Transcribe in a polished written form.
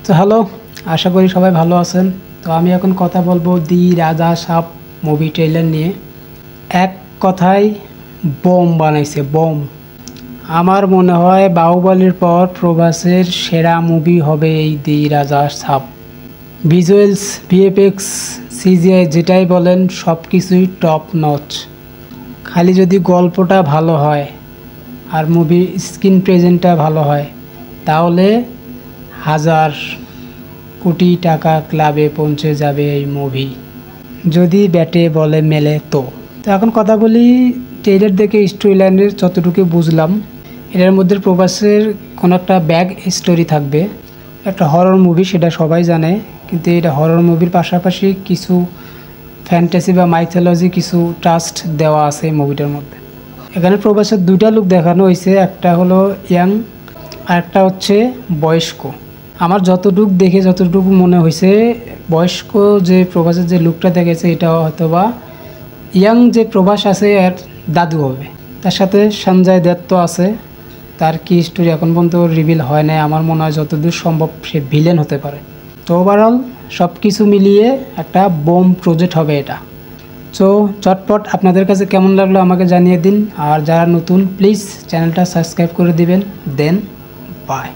তো হ্যালো, আশা করি সবাই ভালো আছেন। তো আমি এখন কথা বলবো দি রাজা সাব মুভি ট্রেলার নিয়ে। এক কথায় বোম বানাইছে, বোম। আমার মনে হয় বাহুবলীর পর প্রভাসের সেরা মুভি হবে এই দি রাজা সাব। ভিজুয়ালস, ভিএফএক্স, সিজিআই যেটাই বলেন সব কিছুই টপ নচ। খালি যদি গল্পটা ভালো হয় আর মুভির স্ক্রিন প্রেজেন্টটা ভালো হয় তাহলে হাজার কোটি টাকা ক্লাবে পৌঁছে যাবে এই মুভি, যদি ব্যাটে বলে মেলে। তো এখন কথা বলি ট্রেলার দেখে স্টোরি লাইনের যতটুকু বুঝলাম, এটার মধ্যে প্রভাসের কোনো একটা ব্যাক স্টোরি থাকবে, একটা হরর মুভি, সেটা সবাই জানে। কিন্তু এটা হরর মুভির পাশাপাশি কিছু ফ্যান্টাসি বা মাইথোলজি কিছু ট্রাস্ট দেওয়া আছে এই মুভিটার মধ্যে। এখানে প্রভাসের দুইটা লুক দেখানো হয়েছে, একটা হলো ইয়াং আর একটা হচ্ছে বয়স্ক। আমার যতটুকু মনে হয়েছে, বয়স্ক যে প্রভাসের যে লুকটা দেখেছে এটা হয়তো বা ইয়াং যে প্রভাস আছে এর দাদু হবে। তার সাথে সঞ্জয় দত্ত আছে, তার কি স্টোরি এখন পর্যন্ত রিভিল হয় নাই। আমার মনে হয় যতদূর সম্ভব সে ভিলেন হতে পারে। তো ওভারঅল সব কিছু মিলিয়ে একটা বোম প্রজেক্ট হবে এটা। সো চটপট আপনাদের কাছে কেমন লাগলো আমাকে জানিয়ে দিন। আর যারা নতুন প্লিজ চ্যানেলটা সাবস্ক্রাইব করে দিবেন। দেন বাই।